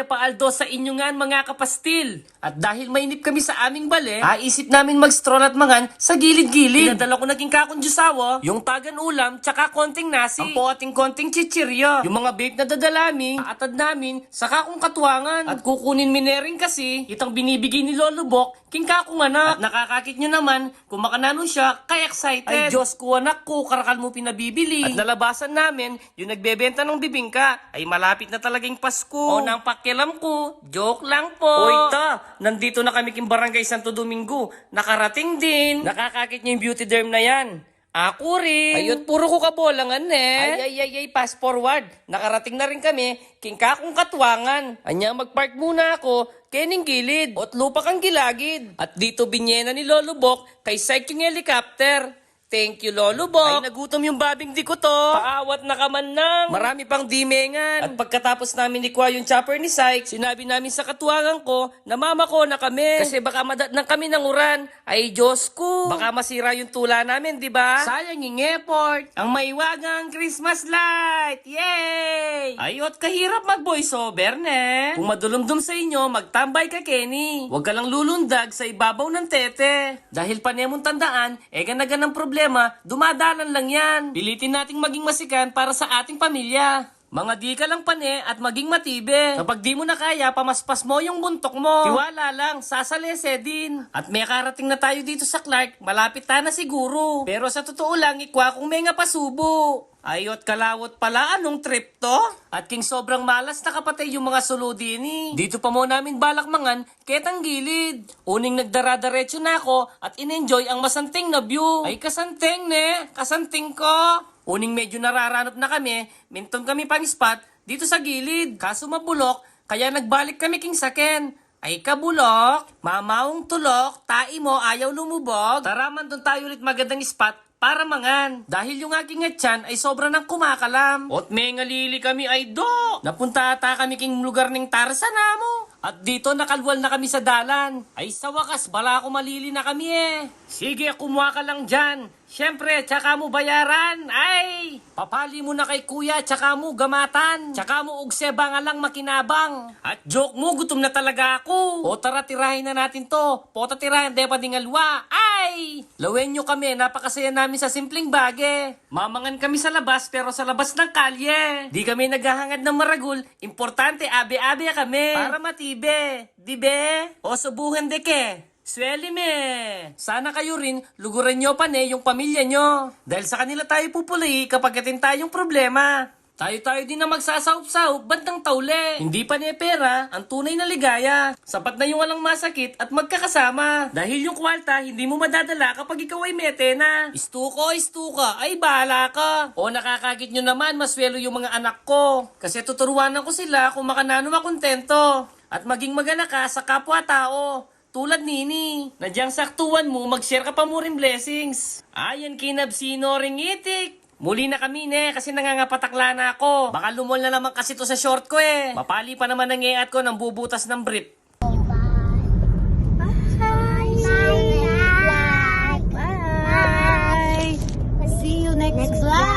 Bale paaldo sa inyo nga mga kapastil. At dahil mainip kami sa aming bale, aisip namin mag-stroll at mangan sa gilid-gilid. Pinadala ko naging kakundjusawa, yung tagan ulam, tsaka konting nasi. Ang poating konting chichirya. Yung mga vape na dadalami, aatad namin sa kakong katuwangan. At kukunin minering kasi, itang binibigay ni Lolo Bok, king kakong anak. At nakakakit nyo naman, kung makananon siya, kaya excited. Ay Diyos ko anak ko, karakal mo pinabibili. At nalabasan namin, yung nagbebenta ng bibingka, ay malapit na talagang Pasko. O nang pakialam ko, joke lang po. Oy ta, nandito na kami king Barangay Santo Domingo. Nakarating din. Nakakakit niyo yung beauty derm na yan. Ako rin. Ayot, puro ko kabolangan eh. Ay, fast forward. Nakarating na rin kami, king kakong katuwangan. Anya, magpark muna ako, kening gilid. At lupa kang gilagid. At dito binyena ni Lolo Bok, kay Syke yung helicopter. Thank you, Lolo Bok. Ay, nagutom yung babing di ko to. Paawat na kaman nang. Marami pang dimengan. At pagkatapos namin ikwa yung chopper ni Syke, sinabi namin sa katuwangan ko na mama ko na kami. Kasi baka madatnang kami ng uran. Ay, Diyos ko. Baka masira yung tula namin, di ba? Sayang yung effort. Ang maiwagang Christmas light. Yay! Ayot, kahirap mag-voiceover, ne? Kung madulumdum sa inyo, magtambay ka, Kenny. Huwag ka lang lulundag sa ibabaw ng tete. Dahil panemong tandaan, ganagan ng problema, dumadalan lang yan. Pilitin nating maging masikan para sa ating pamilya. Mga di ka lang pane at maging matibe. Kapag di mo na kaya, pamaspas mo yung buntok mo. Tiwala lang, sasalese din. At may karating na tayo dito sa Clark, malapit na siguro. Pero sa totoo lang, ikwa kung may nga pasubo. Ayot kalawot pala, anong trip to? At king sobrang malas na kapatay yung mga suludini. Dito pa mo namin balak mangan, ketang gilid. Uning nagdaradaretso na ako at in-enjoy ang masanting na view. Ay kasanting ne, kasanting ko. Uning medyo nararanop na kami, minton kami pang spot dito sa gilid. Kaso mabulok, kaya nagbalik kami king saken. Ay kabulok, mamaong tulok, tai mo ayaw lumubog. Tara man doon tayo ulit magandang spot para mangan. Dahil yung aking atyan ay sobra ng kumakalam. Ot may ngalili kami ay do. Napunta ata kami king lugar ng Tarzan mo. At dito nakalwal na kami sa dalan. Ay sa wakas, bala ako malili na kami eh. Sige, kumuha ka lang dyan. Siyempre, tsaka mo bayaran. Ay, papali mo na kay kuya, tsaka mo gamatan. Tsaka mo ugseba nga lang makinabang. At joke mo, gutom na talaga ako. O tara, tirahin na natin to. Pota tirahin, depa dingalwa. Ay, lawen nyo kami, napakasaya namin sa simpleng bage. Mamangan kami sa labas, pero sa labas ng kalye. Di kami naghahangad ng maragul. Importante, abe-abe kami. Para matibe. Di be? O subuhan de ke. Sweli me! Sana kayo rin, luguran nyo pa yung pamilya nyo. Dahil sa kanila tayo pupuli kapag atin tayong problema. Tayo-tayo din na magsasaup-saup, bandang taule. Hindi pa pera, ang tunay na ligaya. Sapat na yung walang masakit at magkakasama. Dahil yung kwarta, hindi mo madadala kapag ikaw ay mete na. Istuka, ay bahala ka. O nakakakit nyo naman, maswelo yung mga anak ko. Kasi tuturuanan ko sila kung makanano makontento. At maging magana ka sa kapwa-tao. Tulad nini, nadyang saktuan mo, mag-share ka pa mo rin blessings. Ayan kinabsino ring itik. Muli na kami kasi nangangapatakla na ako. Baka lumol na naman kasi to sa short ko eh. Mapali pa naman ang iat ko ng bubutas ng brief. Bye. See you next vlog.